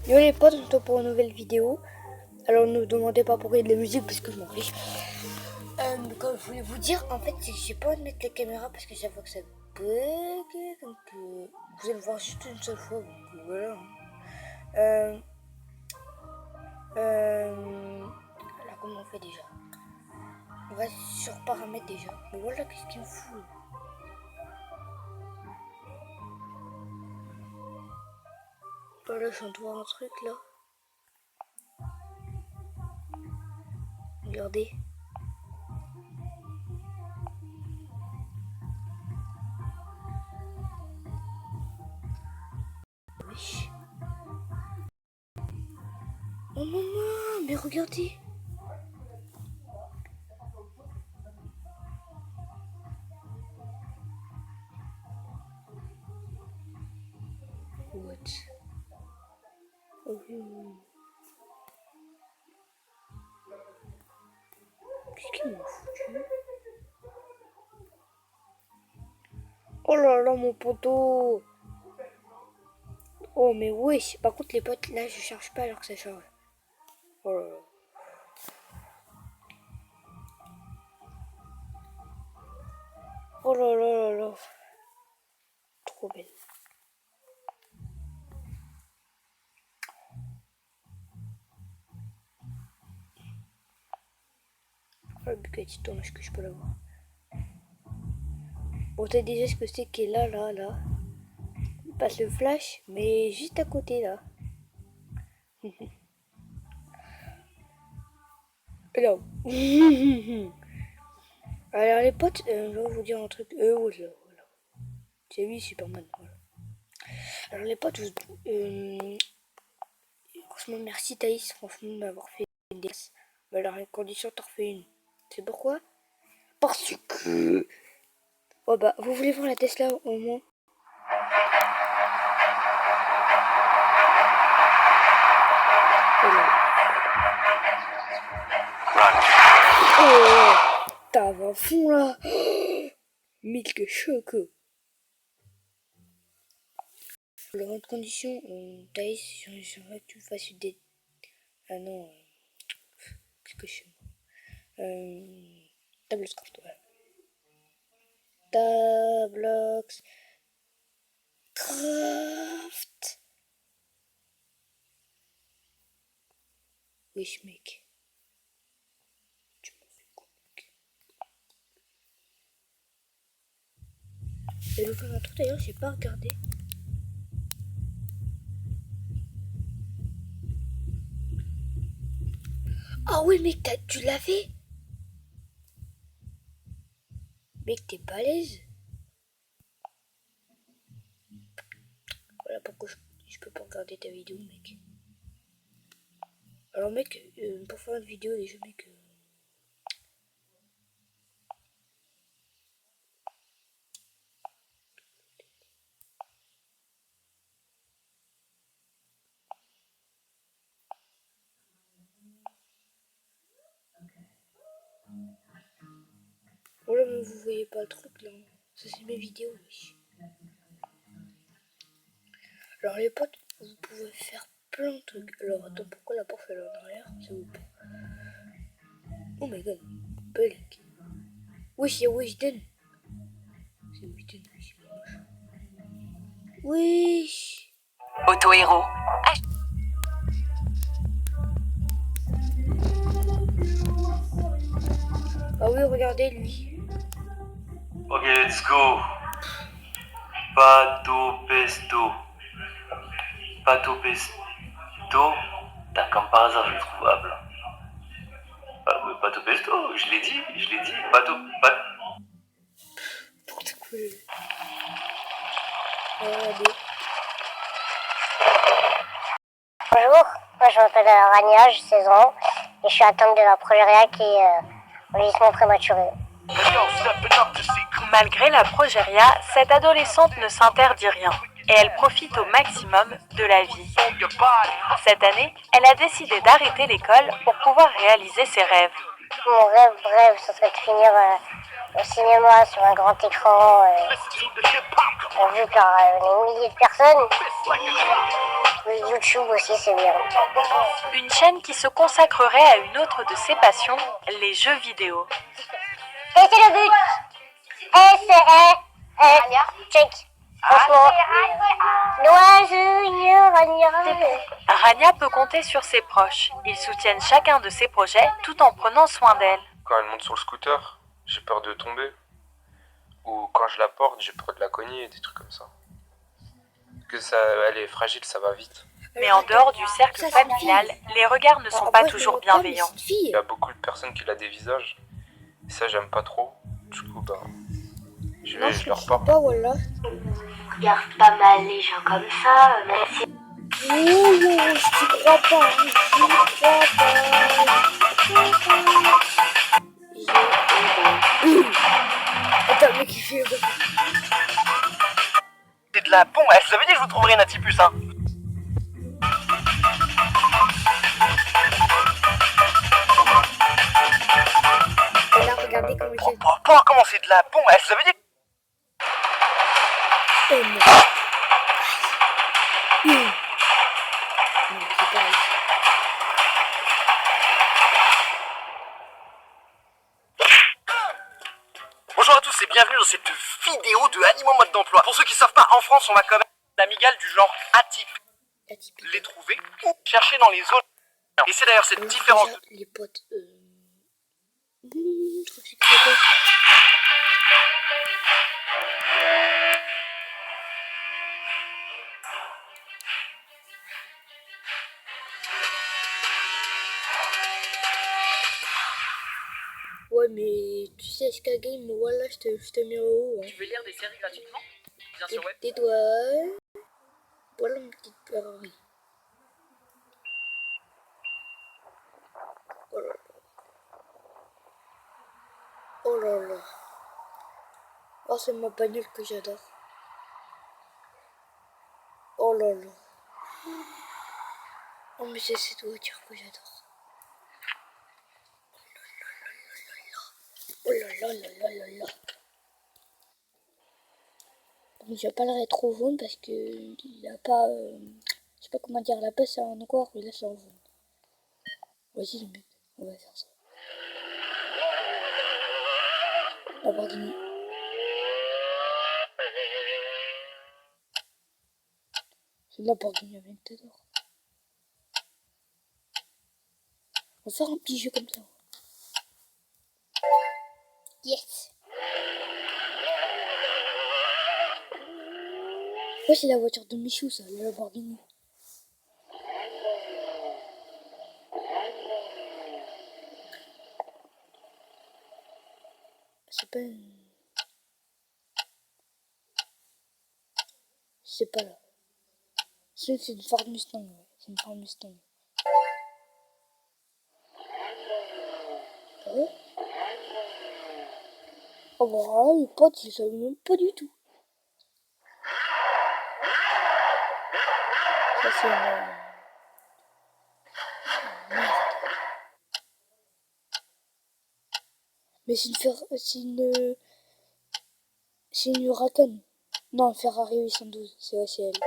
Yo les potes, on se retrouve pour une nouvelle vidéo. Alors ne me demandez pas pourquoi il y a de la musique parce que je m'en fiche. Comme je voulais vous dire, en fait c'est que j'ai pas envie de mettre la caméra parce que chaque fois que ça bug, donc vous allez le voir juste une seule fois. Donc, voilà. Là comment on fait déjà? On va sur paramètres déjà. Mais voilà qu'est-ce qu'il me fout. Voilà, je viens de voir un truc là. Regardez. Wesh. Oh maman, mais regardez. What? Oh, qu'est-ce qu'il m'a foutu? Oh là là mon poteau. Oh mais wesh. Par contre les potes là je charge pas alors que ça charge. Oh là là. Oh là là là là. Trop belle. Oh, le Bugatti tourne, est-ce que je peux l'avoir? Bon, t'as déjà ce que c'est qui est là, là, là. Il passe le flash, mais juste à côté là. Là. Alors les potes, je vais vous dire un truc. Voilà, voilà. J'ai vu Superman, voilà. Alors les potes, franchement merci Thaïs, franchement de m'avoir fait une dédicace. Mais alors, à condition t'en refais une. C'est pourquoi? Parce que... Oh bah, vous voulez voir la Tesla au moins? Oh, t'as un fond là. Milk choco. Le rang de condition, Thaïs, j'aimerais que tu me fasses des... Ah non, qu'est-ce que je suis Tableau craft, ouais. Tableaux craft. Wesh mec. Tu m'as fait quoi mec? Et le faire un truc d'ailleurs, j'ai pas regardé. Ah oui mec, tu l'as fait? Mec, t'es balèze. Voilà pourquoi je peux pas regarder ta vidéo mec. Alors mec, pour faire une vidéo déjà mec... Voilà, mais vous voyez pas le truc là. Ça c'est mes vidéos, wesh. Alors les potes, vous pouvez faire plein de trucs. Alors attends, pourquoi la porte elle est en arrière? C'est où? Oh my god, Belek. Wesh, y'a Weshden. C'est Weshden, wesh. Wesh. Auto-héros. Ah oui, regardez lui. Ok, let's go. Pato pesto. Pato pesto. Putain, comme par hasard, je le trouve à blanc. Pato pesto, je l'ai dit. Pato. N'importe quoi. Regardez. Bonjour, moi je m'appelle Rania, j'ai 16 ans et je suis atteinte de la progéria qui est au vieillissement prématuré. Malgré la progéria, cette adolescente ne s'interdit rien et elle profite au maximum de la vie. Cette année, elle a décidé d'arrêter l'école pour pouvoir réaliser ses rêves. Mon rêve, ce serait de finir au cinéma sur un grand écran, vu par des milliers de personnes. Le YouTube aussi, c'est bien. Une chaîne qui se consacrerait à une autre de ses passions, les jeux vidéo. Et c'est le but. Check. Franchement. Rania peut compter sur ses proches. Ils soutiennent chacun de ses projets tout en prenant soin d'elle. Quand elle monte sur le scooter, j'ai peur de tomber. Ou quand je la porte, j'ai peur de la cogner et des trucs comme ça. Elle est fragile, ça va vite. Mais en dehors du cercle Ça, c'est une familial, fille. les regards ne sont En pas vrai, je toujours me moque pas, mais bienveillants. c'est une fille. Il y a beaucoup de personnes qui la dévisagent. Et ça, j'aime pas trop. Du coup, je Non, vais, je je leur comprends parle. pas, voilà. Regarde pas mal les gens comme ça, même si... Non, je t'y crois pas. Je t'y crois pas. Attends, mec, il fait... C'est de la pompe, je vous avais dit que je vous trouverais un Atipus, hein. Et là, regardez comment il fait. Pas comment c'est de la pompe, je vous avais dit. Oh non. Non, c'est pas vrai. Bonjour à tous et bienvenue dans cette vidéo de Animaux mode d'emploi. Pour ceux qui savent pas, en France, on va quand même d'amigales du genre atypique. Atypique. Les trouver ou chercher dans les autres. Et c'est d'ailleurs cette différence. Déjà, les potes... je crois que c'est quoi. Ouais, mais tu sais, SK Game, voilà, je te mets en haut. Hein. Tu veux lire des séries gratuitement? Bien sûr, ouais. Tais-toi. Voilà une petite Ferrari. Oh là là. Oh là là. Oh, c'est ma bagnole que j'adore. Oh là là. Oh, mais c'est cette voiture que j'adore. Oh là là là là là là. Bon, je vais pas le rétro jaune parce que il a pas... je sais pas comment dire, la passe en noir et là c'est en jaune. Vas-y le mec, on va faire ça. Lamborghini. C'est une Lamborghini Aventador. On va faire un petit jeu comme ça. Yes. Ouais, c'est la voiture de Michou, ça, la Lamborghini. C'est pas une... C'est pas là. C'est une Ford Mustang, ouais. C'est une Ford Mustang. Ouais. Oh bah là, les potes, ils savent même pas du tout. Ça, c'est une... Merde. Mais c'est une... C'est une Huracan. Non, Ferrari 812. C'est vrai, c'est elle.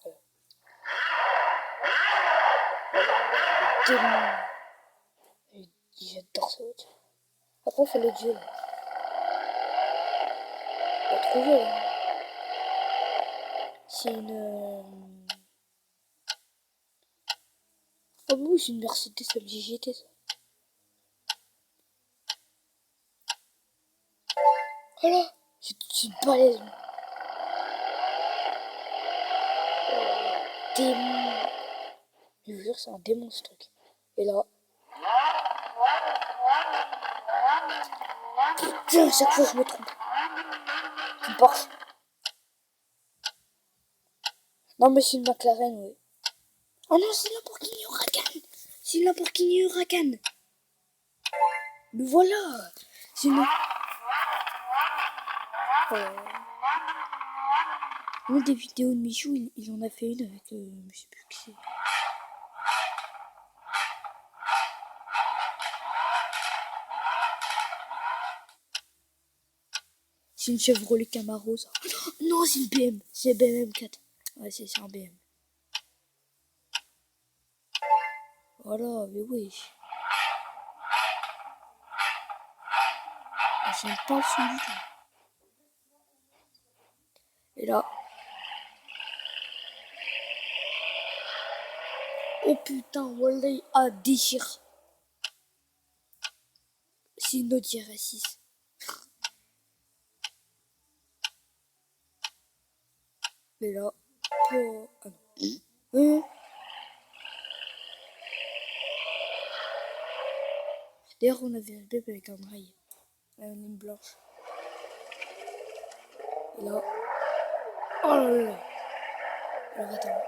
Ouais, voilà. J'adore cette voiture. Après, on fait le duel. On va trouver, là. C'est une... Oh oui, c'est une Mercedes AMG GT, ça. Voilà. C'est une balèze. Démon. Je vous jure, c'est un démon, ce truc. Et là... Putain, à chaque fois, je me trompe. C'est une Porsche. Non, mais c'est une McLaren, oui. Oh non, c'est une Lamborghini Huracan. C'est une Lamborghini Huracan. Mais voilà. C'est une... Une des vidéos de Michou, il en a fait une avec... je sais plus qui c'est. C'est une Chevrolet Camaro, ça. Non, c'est une BM. C'est BM M4. Ouais, c'est un BM. Voilà, mais oui. J'aime pas le son du tout. Et là. Oh putain, Wallah, ah, déchire. C'est une Audi RS6. Mais là. Oh, ah non. D'ailleurs, on avait un bébé avec un rail. Une ligne blanche. Et là. Oh là là. Alors attends.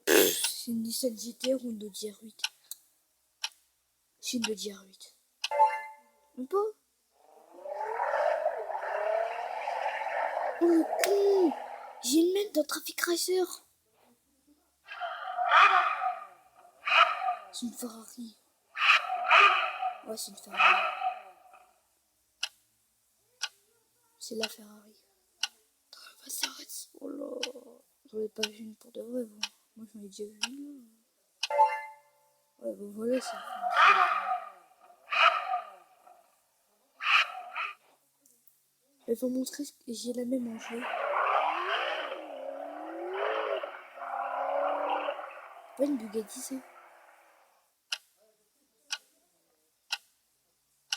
C'est une Nissan GT ou une Audi R8. C'est une Audi R8. Même pas. Oh le con. J'ai une mec dans Traffic Racer. C'est une Ferrari. Ouais, c'est une Ferrari. C'est la Ferrari. Bah, ça arrête. Oh là. J'en ai pas vu une pour de vrai, vous. Moi, j'en ai déjà vu une. Ouais, bah voilà, ça. Je vais vous montrer que j'ai la même en jeu. Pas une Bugatti, ça.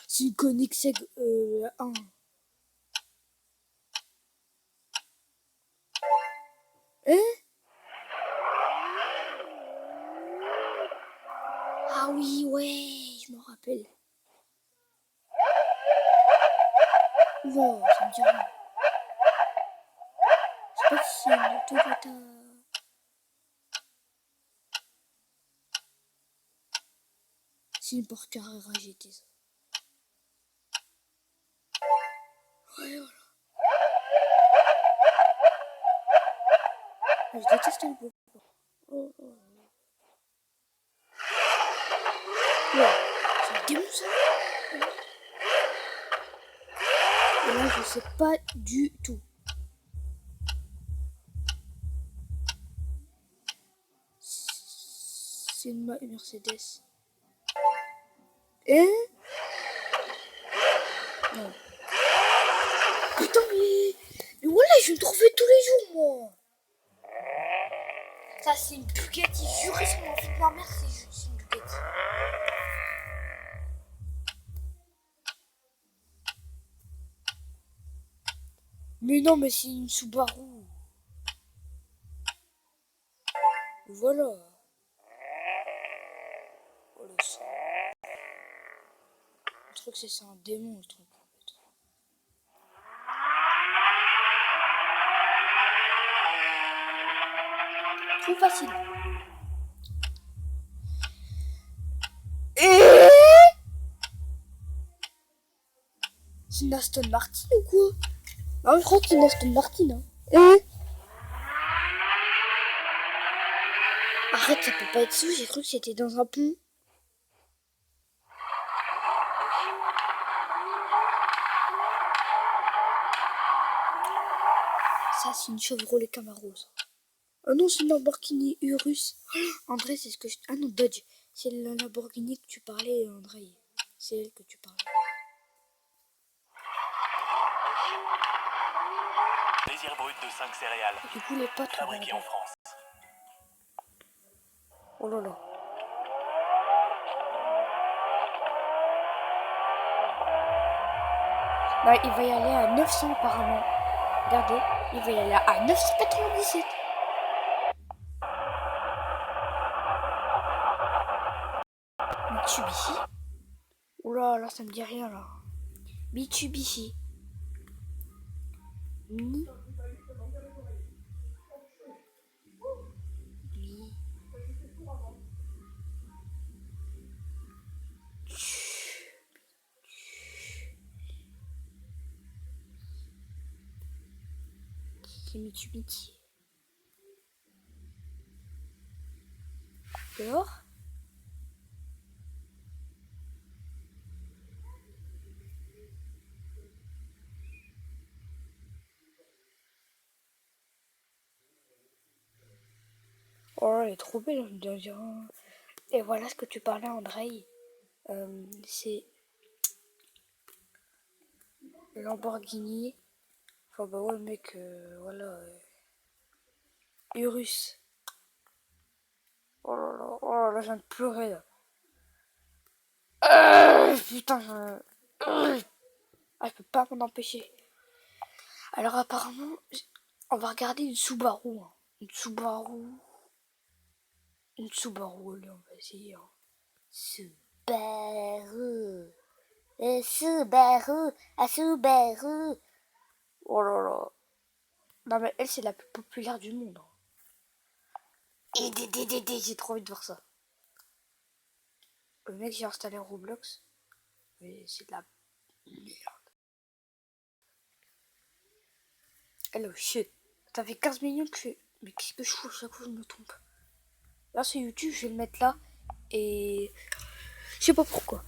C'est une Koenigsegg 1. Hein? Ah oui, ouais, je m'en rappelle. Wow, ça me dit rien. Je sais pas si c'est une Toyota. C'est une Porsche Carrera GT, ça. Ouais, voilà. Ah, je déteste le bruit. Oh, oh. Ouais, c'est un démon, ça. Et là, je sais pas du tout. C'est une Mercedes. Hein? Non. Putain, mais voilà, je me trouvais tous les jours, moi. Ça, c'est une Bugatti. Juré sur mon fils de ma mère, c'est une Bugatti. Mais non, mais c'est une Subaru. Voilà. Voilà ça. Le truc, c'est un démon, le truc. En fait. Trop facile. C'est une Aston Martin ou quoi? Non, je crois que c'est une Aston Martin. Hein. Arrête, ça peut pas être ça. J'ai cru que c'était dans un pont. Ça, c'est une Chevrolet Camaro. Ça. Oh non, c'est une Lamborghini Urus. André, c'est ce que je... Ah non, Dodge. C'est la Lamborghini que tu parlais, André. C'est elle que tu parlais. Désir brut de 5 céréales. Du coup, les potes... Fabriqués en France. Oh là là. Bah, il va y aller à 900 apparemment. Regardez, il va y aller à 997. Mitsubishi. Oh là là, ça me dit rien là. Mitsubishi. Ni. Lui. C'est Mitsubishi. Dehors. elle est trop belle, on dirait. Et voilà ce que tu parlais, Andrei. C'est Lamborghini. Enfin, bah ouais, mec, voilà. Urus. Oh là là, je viens de pleurer là. Putain, je peux pas m'en empêcher. Alors, apparemment, on va regarder une Subaru. Hein. Une Subaru. Allez, on va essayer. Hein. Subaru. Subaru. Oh là là. Non, mais elle, c'est la plus populaire du monde. Hein. Et j'ai trop envie de voir ça. Le mec, j'ai installé Roblox. Mais c'est de la merde. Hello, shit. Ça fait 15 millions que je fais. Mais qu'est-ce que je fous à chaque fois que je me trompe? Là, c'est YouTube, je vais le mettre là. Et je sais pas pourquoi.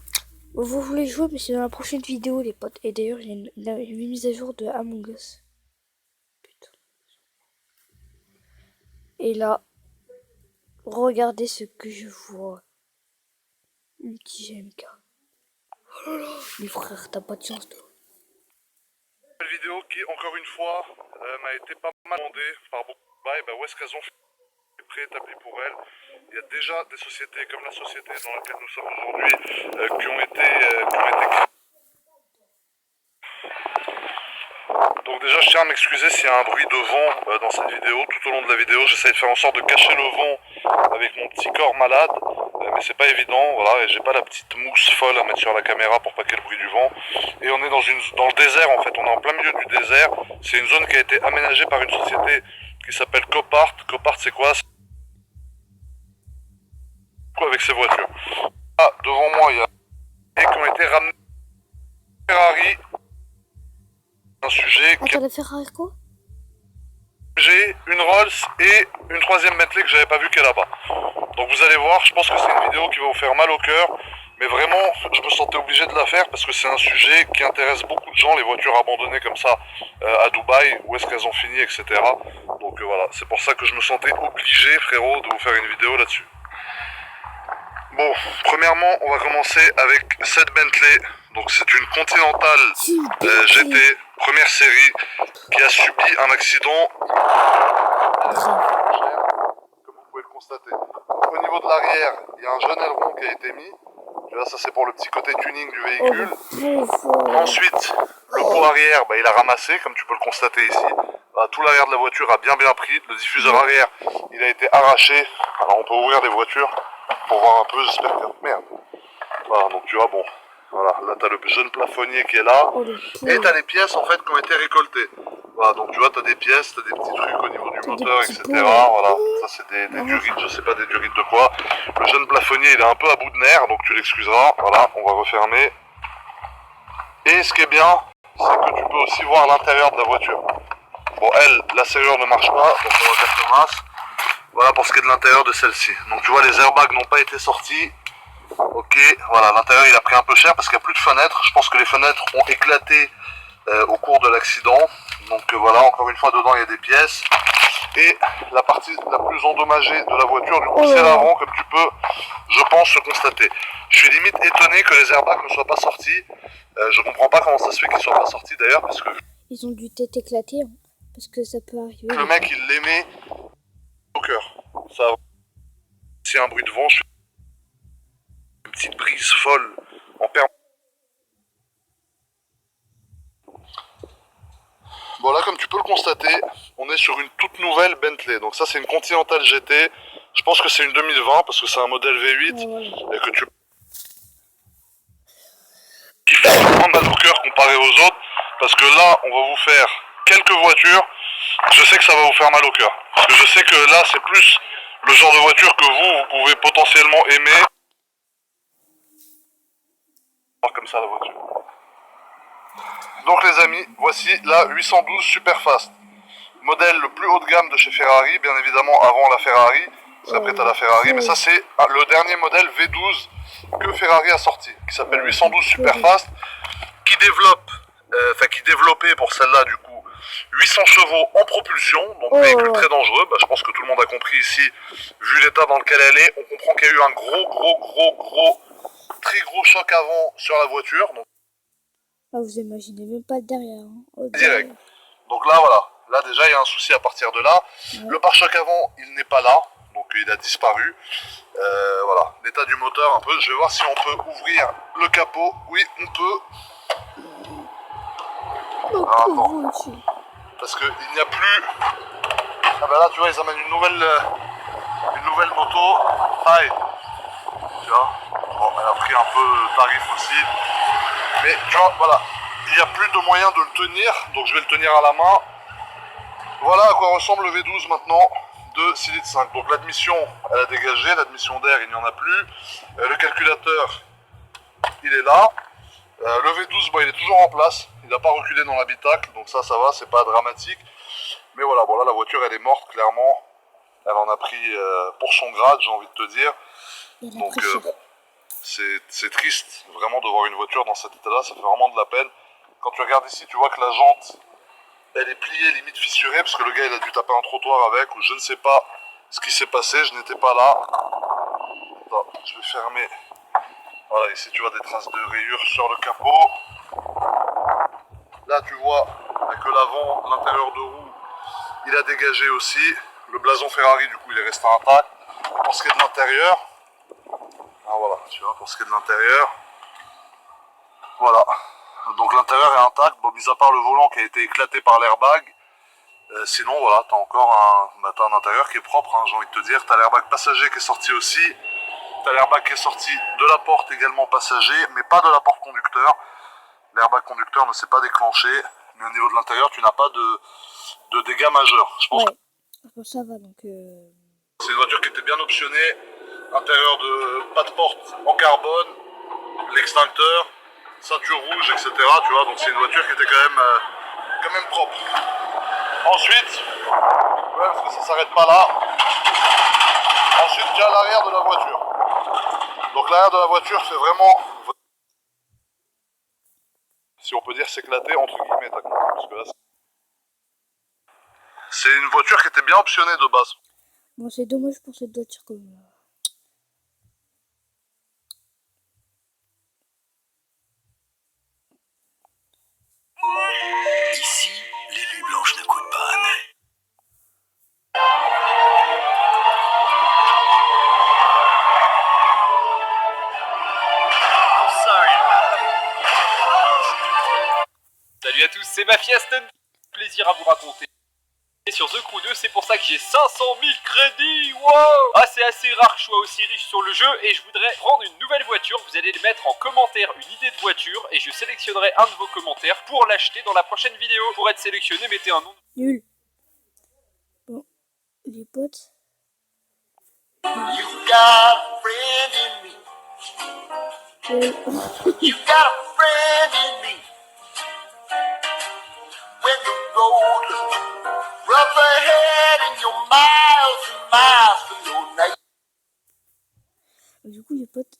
Vous voulez jouer, mais c'est dans la prochaine vidéo, les potes. Et d'ailleurs, il y a une mise à jour de Among Us. Putain. Et là, regardez ce que je vois. Un petit GMK. Oh là là, mais frère, t'as pas de chance, toi. Une vidéo qui, encore une fois, m'a été pas mal demandée par beaucoup de bails. Où est-ce qu'elles ont fait préétabli pour elles? Il y a déjà des sociétés comme la société dans laquelle nous sommes aujourd'hui qui ont été créées. Donc déjà, je tiens à m'excuser s'il y a un bruit de vent dans cette vidéo. Tout au long de la vidéo, j'essaie de faire en sorte de cacher le vent avec mon petit corps malade. Mais c'est pas évident, voilà, et j'ai pas la petite mousse folle à mettre sur la caméra pour pas qu'il y ait le bruit du vent. Et on est dans le désert en fait, on est en plein milieu du désert. C'est une zone qui a été aménagée par une société qui s'appelle Copart. Copart, c'est quoi? Avec ses voitures. Ah, devant moi, il y a des qui ont été ramenés Ferrari. Un sujet qui Attends, la Ferrari quoi? j'ai une Rolls et une troisième Bentley que j'avais pas vu qui est là-bas. Donc vous allez voir, je pense que c'est une vidéo qui va vous faire mal au cœur. Mais vraiment, je me sentais obligé de la faire parce que c'est un sujet qui intéresse beaucoup de gens, les voitures abandonnées comme ça à Dubaï, où est-ce qu'elles ont fini, etc. Donc voilà, c'est pour ça que je me sentais obligé, frérot, de vous faire une vidéo là-dessus. Bon, premièrement, on va commencer avec cette Bentley. Donc c'est une Continental GT, première série, qui a subi un accident comme vous pouvez le constater. Donc, au niveau de l'arrière, il y a un jeune aileron qui a été mis. Tu vois, ça c'est pour le petit côté tuning du véhicule. Ensuite, le pot arrière, il a ramassé, comme tu peux le constater ici. Tout l'arrière de la voiture a bien pris. Le diffuseur arrière, il a été arraché. Alors on peut ouvrir les voitures pour voir un peu, j'espère que... Merde. Voilà, donc tu vois, bon... Voilà, là t'as le jeune plafonnier qui est là, et t'as les pièces en fait qui ont été récoltées. Voilà, donc tu vois, t'as des pièces, t'as des petits trucs au niveau du moteur, etc. Voilà, ça c'est des durites, je sais pas des durites de quoi. Le jeune plafonnier il est un peu à bout de nerfs, donc tu l'excuseras. Voilà, on va refermer. Et ce qui est bien, c'est que tu peux aussi voir l'intérieur de la voiture. Bon, elle, la serrure ne marche pas, donc on va faire comme masse. Voilà pour ce qui est de l'intérieur de celle-ci. Donc tu vois, les airbags n'ont pas été sortis. Ok, voilà, l'intérieur il a pris un peu cher parce qu'il n'y a plus de fenêtres. Je pense que les fenêtres ont éclaté au cours de l'accident. Donc voilà, encore une fois, dedans il y a des pièces. Et la partie la plus endommagée de la voiture, du coup, c'est l'avant, comme tu peux, je pense, se constater. Je suis limite étonné que les airbags ne soient pas sortis. Je comprends pas comment ça se fait qu'ils ne soient pas sortis d'ailleurs, parce que... Ils ont dû être éclatés, hein, parce que ça peut arriver. Le mec, il l'aimait au cœur. Ça, c'est un bruit de vent, je suis... Une petite brise folle en permanence. Bon là, comme tu peux le constater, on est sur une toute nouvelle Bentley. Donc ça c'est une Continental GT. Je pense que c'est une 2020 parce que c'est un modèle V8 et que tu... qui fait vraiment mal au cœur comparé aux autres. Parce que là, on va vous faire quelques voitures. Je sais que ça va vous faire mal au cœur. Parce que je sais que là, c'est plus le genre de voiture que vous pouvez potentiellement aimer. Comme ça la voiture. Donc les amis, voici la 812 Superfast. Modèle le plus haut de gamme de chez Ferrari, bien évidemment avant la Ferrari. Après t'as la Ferrari, mais ça c'est le dernier modèle V12 que Ferrari a sorti, qui s'appelle 812 Superfast, qui développe, qui développait pour celle-là du coup 800 chevaux en propulsion, donc véhicule très dangereux. Bah, je pense que tout le monde a compris ici, vu l'état dans lequel elle est, on comprend qu'il y a eu un très gros choc avant sur la voiture. Donc, vous imaginez même pas le derrière. Hein. Direct. Donc là, voilà. Là, déjà, il y a un souci à partir de là. Ouais. Le pare-choc avant, il n'est pas là. Donc, il a disparu. Voilà. L'état du moteur, un peu. Je vais voir si on peut ouvrir le capot. Oui, on peut. Ah, attends. Parce qu'il n'y a plus... Ah ben là, tu vois, ils amènent une nouvelle moto. Aïe. Tu vois. Bon, elle a pris un peu le tarif aussi. Mais, tu vois, voilà. Il n'y a plus de moyen de le tenir. Donc, je vais le tenir à la main. Voilà à quoi ressemble le V12 maintenant de 6 litres 5. Donc l'admission, elle a dégagé, l'admission d'air, il n'y en a plus. Le calculateur, il est là. Le V12, bon, il est toujours en place. Il n'a pas reculé dans l'habitacle, donc ça va, c'est pas dramatique. Mais voilà, bon là, la voiture, elle est morte, clairement. Elle en a pris pour son grade, j'ai envie de te dire. Donc bon, c'est triste, vraiment, de voir une voiture dans cet état-là. Ça fait vraiment de la peine. Quand tu regardes ici, tu vois que la jante... elle est pliée, limite fissurée, parce que le gars, il a dû taper un trottoir avec, ou je ne sais pas ce qui s'est passé, je n'étais pas là. Attends, je vais fermer. Voilà, ici, tu vois des traces de rayures sur le capot. Là, tu vois que l'avant, l'intérieur de roue, il a dégagé aussi. Le blason Ferrari, du coup, il est resté intact. Pour ce qui est de l'intérieur, ah, voilà, tu vois, pour ce qui est de l'intérieur, voilà. Donc l'intérieur est intact, bon, mis à part le volant qui a été éclaté par l'airbag, sinon voilà, t'as encore un intérieur qui est propre, hein, j'ai envie de te dire. T'as l'airbag passager qui est sorti aussi, t'as l'airbag qui est sorti de la porte également passager, mais pas de la porte conducteur. L'airbag conducteur ne s'est pas déclenché, mais au niveau de l'intérieur, tu n'as pas de dégâts majeurs. Je pense que ça va donc. C'est une voiture qui était bien optionnée, intérieur de pas de porte en carbone, l'extincteur, ceinture rouge, etc. Tu vois, donc c'est une voiture qui était quand même propre. Ensuite, ouais, parce que ça s'arrête pas là. Ensuite, tu as l'arrière de la voiture. Donc l'arrière de la voiture fait vraiment, si on peut dire, s'éclater entre guillemets. Parce que là, c'est une voiture qui était bien optionnée de base. Bon, c'est dommage pour cette voiture quand même. Ici, les nuits blanches ne coûtent pas un œil. Salut à tous, c'est Mafia Stun. Plaisir à vous raconter. Et sur The Crew 2, c'est pour ça que j'ai 500 000 crédits. Wow! Ah, c'est assez rare que je sois aussi riche sur le jeu et je voudrais prendre une nouvelle voiture. Vous allez mettre en commentaire une idée de voiture et je sélectionnerai un de vos commentaires pour l'acheter dans la prochaine vidéo. Pour être sélectionné, mettez un nom. Nul. Bon, les potes. You got a friend in me. You got a friend in me. When the road looks rough ahead and you're miles and miles from your neighbor. Du coup, les potes.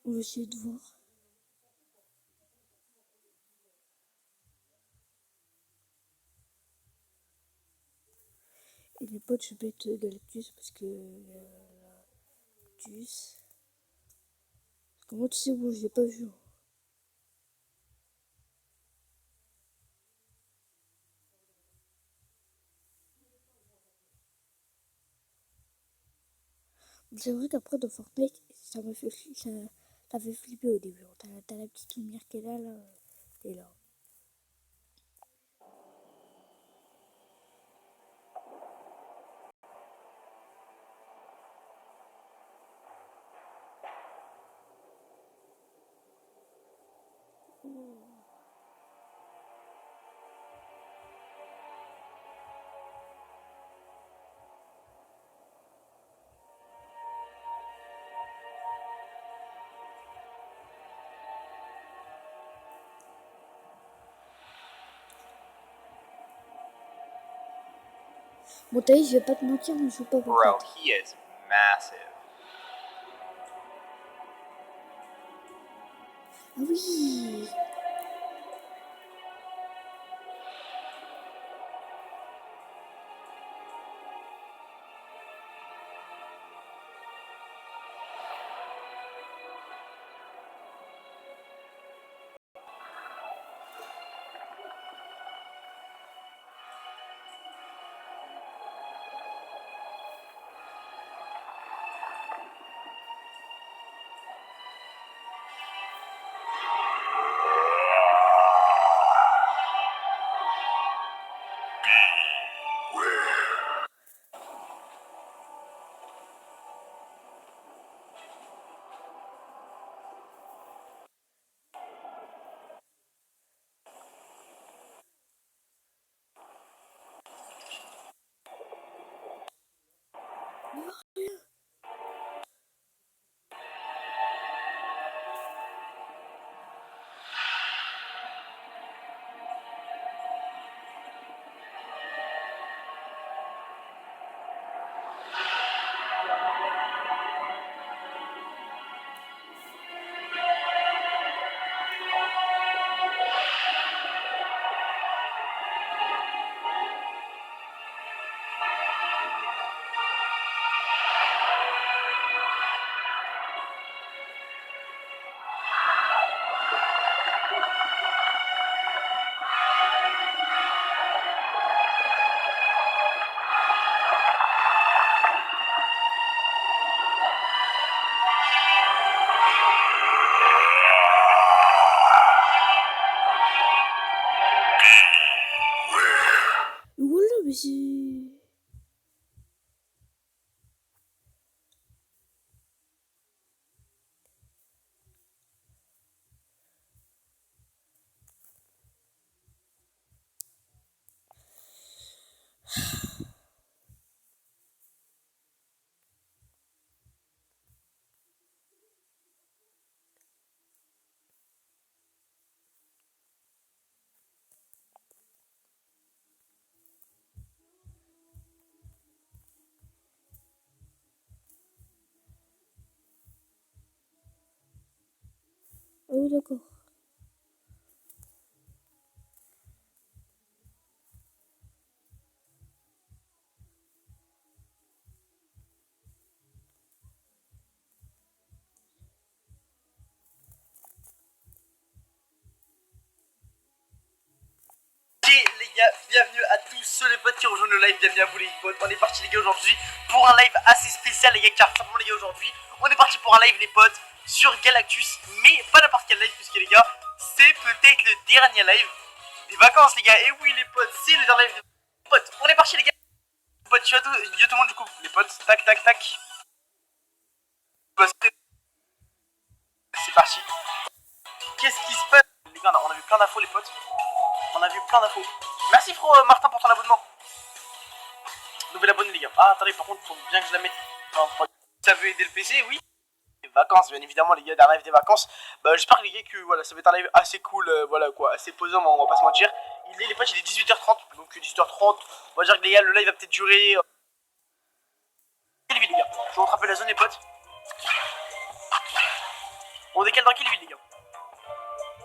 On va essayer de voir. Et les potes, je vais mettre Galactus parce que Galactus. Comment tu sais où je l'ai pas vu? C'est vrai qu'après dans Fortnite, ça m'a fait flipper au début. T'as la petite lumière qui est là, et là. Bon, t'as dit, je vais pas te mentir, mais je joue pas beaucoup. Bro, he is massive. Oui. Voilà, mais c'est... Ah oui, d'accord. Ok les gars, bienvenue à tous ceux les potes qui rejoignent le live, bienvenue à vous les potes. On est parti les gars aujourd'hui pour un live assez spécial les gars, car simplement les gars aujourd'hui on est parti pour un live les potes sur Galactus, mais pas n'importe quel live puisque les gars c'est peut-être le dernier live des vacances les gars. Et oui les potes, c'est le dernier live des potes. On est parti les gars. Les potes, yo tout le monde du coup, les potes, tac tac tac. C'est parti. Qu'est-ce qui se passe les gars? On a vu plein d'infos les potes. On a vu plein d'infos. Merci frérot Martin pour ton abonnement. Nouvel abonné les gars. Ah attendez, par contre faut bien que je la mette. Enfin, ça veut aider le PC, oui. Les vacances bien évidemment les gars, d'un live des vacances. Bah j'espère les gars que voilà, ça va être un live assez cool, voilà quoi, assez posant, on va pas se mentir. Les potes il est 18h30, donc 18h30, on va dire que les gars le live va peut-être durer... Quelle ville les gars? Je vous rappelle la zone les potes. On décale dans quelle ville les gars?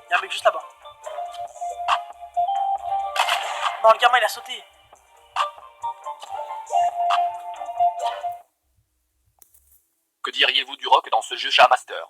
Y'a un mec juste là-bas. Non le gamin il a sauté. Que diriez-vous du rock dans ce jeu Chat Master?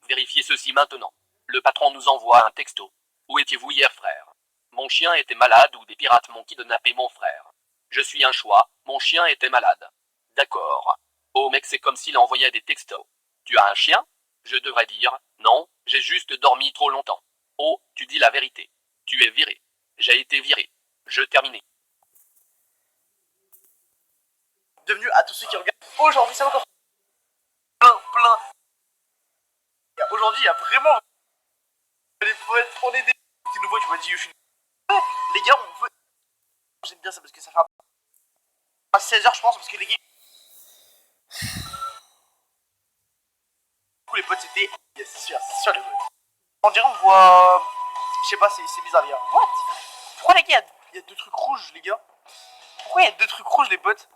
Vérifiez ceci maintenant. Le patron nous envoie un texto. Où étiez-vous hier, frère? Mon chien était malade ou des pirates m'ont kidnappé mon frère. Je suis un choix, mon chien était malade. D'accord. Oh mec, c'est comme s'il envoyait des textos. Tu as un chien? Je devrais dire, non, j'ai juste dormi trop longtemps. Oh, tu dis la vérité. Tu es viré. J'ai été viré. Je terminé. Bienvenue à tous ceux qui regardent. Aujourd'hui ça va encore plein. Aujourd'hui il y a vraiment les poètes, on est des petits nouveaux, tu m'as dit je suis les gars on veut. J'aime bien ça parce que ça fait à 16h je pense parce que les gars. Du coup les potes c'était. Yes, c'est sûr les potes. On dirait on voit. Je sais pas, c'est bizarre les gars. What? Pourquoi les gars il y a deux trucs rouges les gars? Pourquoi il y a deux trucs rouges les potes?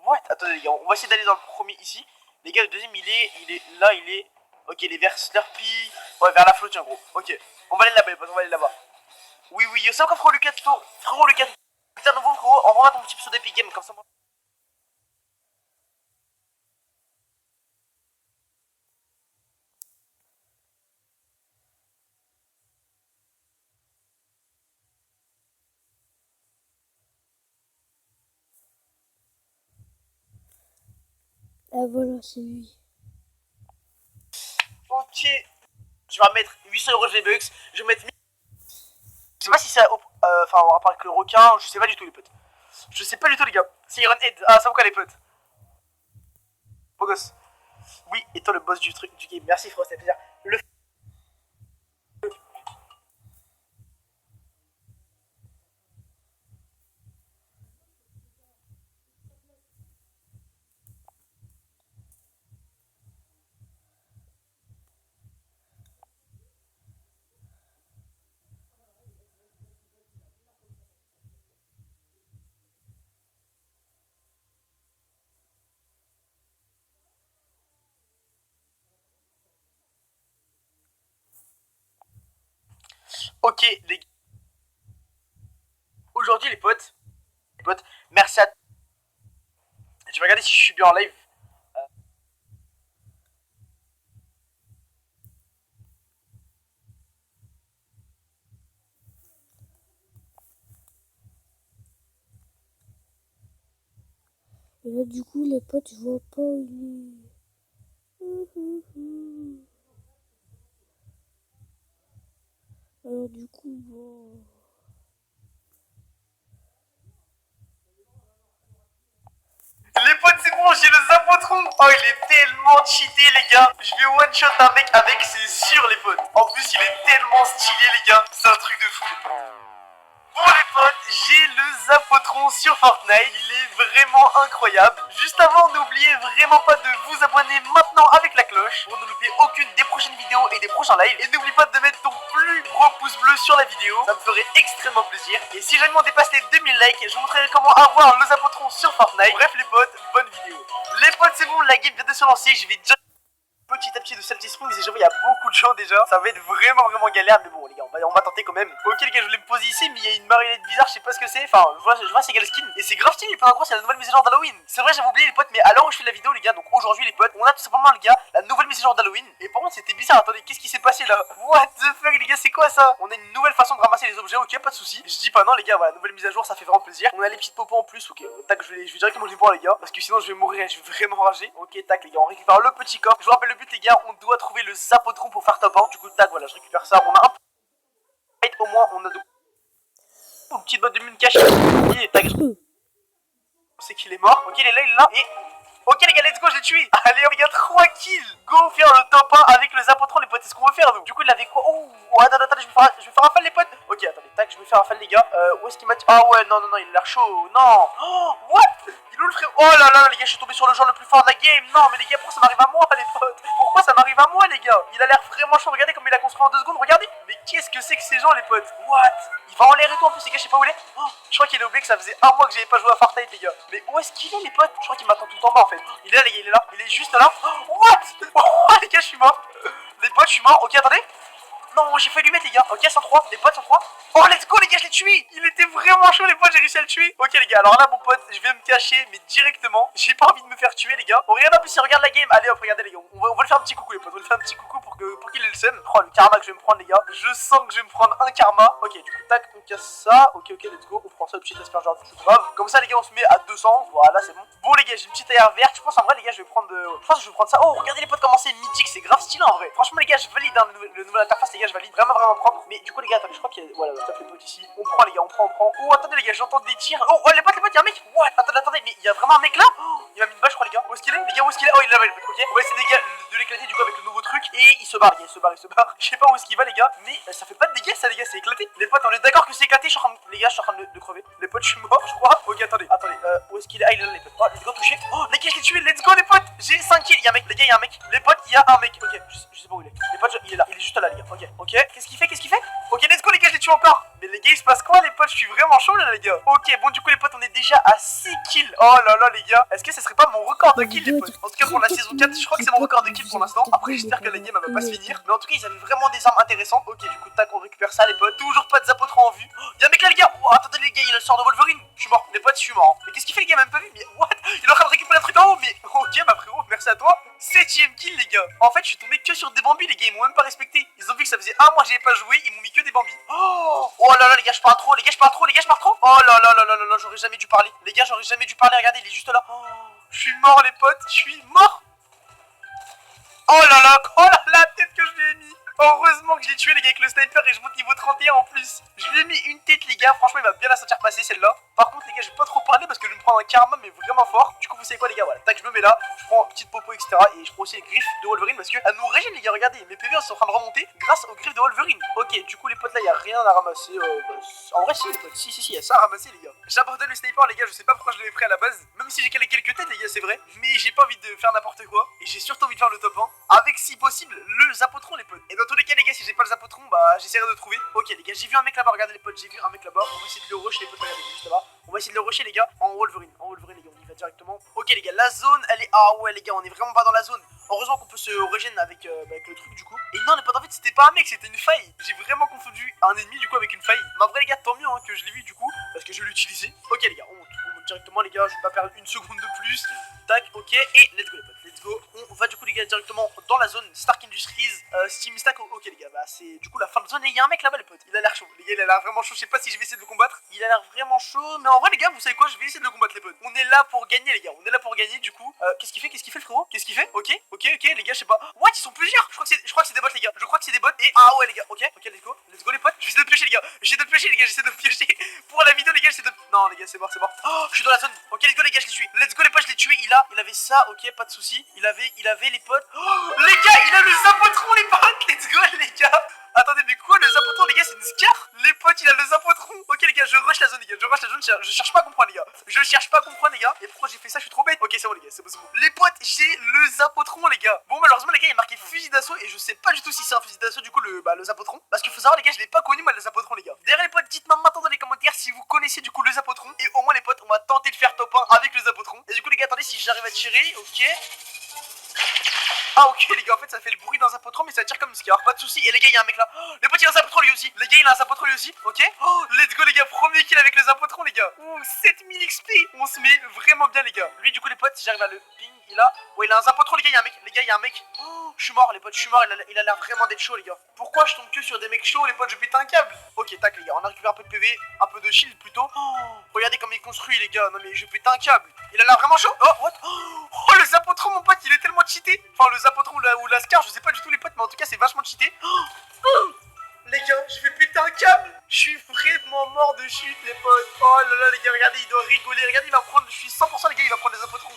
What? Attendez les gars, on va essayer d'aller dans le premier ici. Les gars le deuxième il est là, il est. Ok, les vers Slurpee. Ouais, vers la flotte, en gros. Ok. On va aller là-bas, les potes, on va aller là-bas. Oui, oui, c'est encore frérot Lucas, frérot Lucas. Putain, nouveau frérot, envoie ton petit pseudo d'Epic Game, comme ça. Ah voilà, c'est lui. Ok. Je vais mettre 800 € de V-Bucks. Je vais mettre 1000. Je sais pas si c'est enfin en rapport avec le requin, je sais pas du tout les potes. Je sais pas du tout les gars. C'est Iron Head. Ah ça vaut quoi les potes. Beau gosse. Oui, étant le boss du truc du game. Merci frérot, c'était plaisir. Le ok les gars. Aujourd'hui les potes, merci à. Je vais regarder si je suis bien en live. Et là, du coup, les potes, je vois pas où il est. Alors, du coup, bon. Les potes c'est bon, j'ai le Zapotron. Oh il est tellement cheaté les gars. Je vais one shot un mec avec, c'est sûr les potes. En plus il est tellement stylé les gars. C'est un truc de fou. Bon les potes, j'ai le Zapotron sur Fortnite, il est vraiment incroyable. Juste avant, n'oubliez vraiment pas de vous abonner maintenant avec la cloche pour ne louper aucune des prochaines vidéos et des prochains lives. Et n'oublie pas de mettre ton plus gros pouce bleu sur la vidéo, ça me ferait extrêmement plaisir. Et si jamais on dépasse les 2000 likes, je vous montrerai comment avoir le Zapotron sur Fortnite. Bref les potes, bonne vidéo. Les potes c'est bon, la game vient de se lancer, je vais déjà petit à petit de Salty Springs et j'avoue il y a beaucoup de gens déjà. Ça va être vraiment galère mais bon les gars on va tenter quand même. Ok les gars je voulais me poser ici mais il y a une marionnette bizarre, je sais pas ce que c'est. Enfin je vois c'est quel skin et c'est grave stylé. En gros c'est la nouvelle mise à jour d'Halloween. C'est vrai j'avais oublié les potes mais à l'heure où je fais la vidéo les gars, donc aujourd'hui les potes on a tout simplement les gars la nouvelle mise à jour d'Halloween. Et par contre c'était bizarre, attendez qu'est-ce qui s'est passé là? What the fuck les gars c'est quoi ça? On a une nouvelle façon de ramasser les objets, ok pas de soucis. Je dis pas non les gars, voilà nouvelle mise à jour ça fait vraiment plaisir. On a les petites popos en plus, ok tac je vais directement les boire les gars parce que sinon je vais mourir, je vais vraiment rager. Ok tac les gars on récupère le petit coffre. Je vous rappelle le but les gars, on doit trouver le Zapotron pour faire top 1. Du coup tac voilà je récupère ça, on a un au moins on a de une petite botte de mine cachée. Tac c'est qu'il est mort, ok il est là et ok les gars let's go je l'ai tué. Allez les gars 3 kills. Go faire le top 1 avec le Zapotron les potes, c'est ce qu'on veut faire nous. Du coup il avait quoi? Oh attendez je vais faire un fall les potes. Ok attendez tac je vais faire un fall les gars. Où est-ce qu'il m'a dit? Ah ouais non il a l'air chaud. Non oh, what? Il est où le frère? Oh là là les gars je suis tombé sur le joueur le plus fort de la game. Non mais les gars pourquoi ça m'arrive à moi les potes? Pourquoi ça m'arrive à moi les gars? Il a l'air vraiment chaud, regardez comme il a construit en 2 secondes, regardez. Mais qu'est-ce que c'est que ces gens les potes? What? Il va en l'air et tout en plus les gars, je sais pas où il est. Oh, je crois qu'il a oublié que ça faisait un mois que j'avais pas joué à Fortnite les gars. Mais où est-ce qu'il est les potes? Je crois qu'il m'attend tout en bas en fait. Il est là les gars, il est là, il est juste là. Oh, what? Oh les gars je suis mort. Les potes je suis mort, ok attendez. Non j'ai failli lui mettre les gars, ok 103, les potes 103. Oh let's go les gars je l'ai tué. Il était vraiment chaud les potes, j'ai réussi à le tuer. Ok les gars alors là mon pote je vais me cacher mais directement. J'ai pas envie de me faire tuer les gars. On regarde en plus il regarde la game. Allez hop regardez les gars, on va le faire un petit coucou les potes. On va le faire un petit coucou pour qu'il ait le seum. Oh le karma que je vais me prendre les gars. Je sens que je vais me prendre un karma. Ok du coup tac on casse ça. Ok let's go. On prend ça le petit aspergeur du tout grave. Comme ça les gars on se met à 200. Voilà c'est bon. Bon les gars j'ai une petite air verte. Je pense en vrai les gars je vais prendre ça. Oh regardez les potes comment c'est mythique. C'est grave stylé en vrai. Franchement les gars je valide hein, le nouvel interface les gars je valide vraiment propre. Mais du coup les gars attendez je crois qu'il y a voilà ça fait le pote ici. On prend les gars on prend. Oh attendez les gars j'entends des tirs. Oh les potes y'a un mec. What? Attendez mais il y a vraiment un mec là. Oh, il m'a mis une balle je crois les gars. Où est-ce qu'il est? Les gars où est-ce qu'il est? Oh il est là ok. On va essayer les gars de l'éclater du coup avec le nouveau truc. Et il se barre les gars, il se barre. Je sais pas où est-ce qu'il va les gars. Mais ça fait pas de dégâts ça les gars, c'est éclaté. Les potes on est d'accord que c'est éclaté. Les gars je suis en train de crever. Les potes je suis mort je crois. Ok attendez où est-ce qu'il est? Ah il est là les potes. Oh les gars touché. Oh les gars je l'ai tué. Let's go les potes. J'ai 5 kills. Il y a un mec les gars, il y a un mec. Les potes il y a un mec. Ok je sais pas où il est. Les potes il est là, il est juste là les gars. Ok Ok, qu'est-ce qu'il fait? Ok, let's go les gars, je les tue encore. Mais les gars, il se passe quoi les potes? Je suis vraiment chaud là les gars. Ok, bon du coup les potes, on est déjà à 6 kills. Oh là là les gars, est-ce que ça serait pas mon record de kills les potes? En tout cas pour la saison 4, je crois que c'est mon record de kills pour l'instant. Après j'espère que la game elle va pas se finir. Mais en tout cas ils avaient vraiment des armes intéressantes. Ok, du coup tac, on récupère ça les potes. Toujours pas de Zapotron en vue. Y'a un mec là les gars. Oh, attendez les gars, il a le sort de Wolverine. Je suis mort, les potes, je suis mort. Mais qu'est-ce qu'il fait les gars, même pas vu? Mais what? Il est en train de récupérer un truc en haut. Mais ok bah frérot, merci à toi. 7ème kill les gars. En fait je suis tombé que sur des bambis les gars, ils m'ont même pas respecté. Ils ont vu que ça faisait un mois que j'avais pas joué, ils m'ont mis que des bambis. Oh là là les gars, je parle trop, Oh là là là là là là, j'aurais jamais dû parler. Les gars, j'aurais jamais dû parler, regardez, il est juste là. Je suis mort les potes, je suis mort. Oh là, la tête que je lui ai mis. Heureusement que je l'ai tué les gars avec le sniper et je monte niveau 31 en plus. Je lui ai mis une tête les gars, franchement il va bien la sentir passer celle-là. Par contre les gars, je vais pas trop parler parce que je vais me prendre un karma mais vraiment fort. Du coup vous savez quoi les gars, voilà, tac, je me mets là, je prends petite popo etc. Et je prends aussi les griffes de Wolverine parce que elle nous régène les gars, regardez, mes PV sont en train de remonter grâce aux griffes de Wolverine. Ok, du coup les potes là, y a rien à ramasser. En vrai si les potes, si, y a ça à ramasser les gars. J'abandonne le sniper les gars, je sais pas pourquoi je l'avais pris à la base. Même si j'ai calé quelques têtes les gars, c'est vrai. Mais j'ai pas envie de faire n'importe quoi. Et j'ai surtout envie de faire le top 1 avec si possible le Zapotron les potes. Et dans tous les cas les gars, si j'ai pas le Zapotron, bah j'essaierai de trouver. Ok les gars, j'ai vu un mec là-bas, regardez les potes, j'ai vu un mec là-bas. On va essayer de le rusher les potes, regardez juste là-bas. On va essayer de le rusher les gars en Wolverine les gars, on y va directement. Ok les gars, la zone elle est... Ah ouais les gars, on est vraiment pas dans la zone. Heureusement qu'on peut se régénérer avec le truc du coup. Et non, les potes, en fait c'était pas un mec, c'était une faille. J'ai vraiment confondu un ennemi du coup avec une faille. Mais en vrai les gars, tant mieux hein, que je l'ai vu du coup, parce que je vais l'utiliser. Ok les gars, on monte directement les gars, je vais pas perdre une seconde de plus. Tac, ok, et let's go les potes, let's go. On va du coup les gars directement dans la zone Stark Industries, Steam Stack. Ok les gars, bah c'est du coup la fin de zone et il y a un mec là-bas les potes. Il a l'air chaud, les gars, il a l'air vraiment chaud. Je sais pas si je vais essayer de le combattre. Il a l'air vraiment chaud, mais en vrai les gars, vous savez quoi, je vais essayer de le combattre les potes. On est là pour gagner les gars, on est là pour gagner du coup. Qu'est-ce qu'il fait le frérot? Qu'est-ce qu'il fait? Ok les gars, je sais pas. What, ils sont plusieurs. Je crois que c'est des bots les gars. Je crois que c'est des bots et ah ouais les gars. Ok, let's go les potes. J'essaie de piocher les gars. J'essaie de piocher pour la vidéo les gars. Non les gars, c'est mort. Oh, je suis dans la zone. Ok let's go les gars, je l'ai tué. Let's go les potes, je l'ai tué. Il avait ça. Ok, pas de souci. Il avait les potes. Oh, les gars, il a le Zapotron les potes. Let's go les gars. Attendez, mais quoi le Zapotron les gars, c'est une scar? Les potes, il a le Zapotron. Ok les gars, je rush la zone les gars. Je cherche pas à comprendre les gars. Et pourquoi j'ai fait ça? Je suis trop bête. Ok, c'est bon les gars, c'est bon. Les potes, j'ai le Zapotron les gars. Bon malheureusement les gars, il y a marqué fusil d'assaut et je sais pas du tout si c'est un fusil d'assaut du coup le Zapotron. Parce qu'il faut savoir les gars, je l'ai pas connu moi le Zapotron les gars. D'ailleurs les potes, dites-moi maintenant dans les commentaires si vous connaissez du coup le Zapotron. Et au moins les potes, on va tenter de faire top 1 avec le Zapotron. Et du coup les gars, attendez, si j'arrive à tirer, ok. Ah ok les gars, en fait ça fait le bruit d'un Zapotron mais ça tire comme une scar, pas de soucis. Et les gars, il y a un mec là. Oh, les potes, il y a un Zapotron lui aussi. Les gars, il a un Zapotron lui aussi. Ok. Oh, let's go les gars, premier kill avec le Zapotron les gars. Oh, 7000 XP. On se met vraiment bien les gars. Lui du coup les potes, si j'arrive à le ping, il a... Ouais, il a un Zapotron les gars, il y a un mec. Les gars, il y a un mec. Oh, je suis mort les potes, il a l'air vraiment d'être chaud les gars. Pourquoi je tombe que sur des mecs chauds les potes? Je pète un câble. Ok, tac les gars, on a récupéré un peu de PV, un peu de shield plutôt. Oh, regardez comme il construit les gars. Non mais je pète un câble. Il a l'air vraiment chaud. Oh, what? Oh, le Zapotron mon pote, il est tellement cheaté. Enfin le Zapotron ou la scar, je sais pas du tout les potes, mais en tout cas c'est vachement cheaté. Les gars, je vais péter un câble. Je suis vraiment mort de chute les potes. Oh là là les gars, regardez, il doit rigoler. Regardez, il va prendre, je suis 100% les gars, il va prendre les Zapotrons.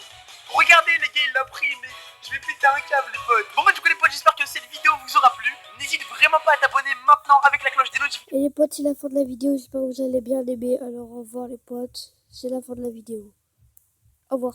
Regardez les gars, il l'a pris, mais je vais péter un câble les potes. Bon bah du coup les potes, j'espère que cette vidéo vous aura plu. N'hésite vraiment pas à t'abonner maintenant avec la cloche des notifications. Et les potes, c'est la fin de la vidéo. J'espère que vous allez bien l'aimer. Alors au revoir les potes. C'est la fin de la vidéo. Au revoir.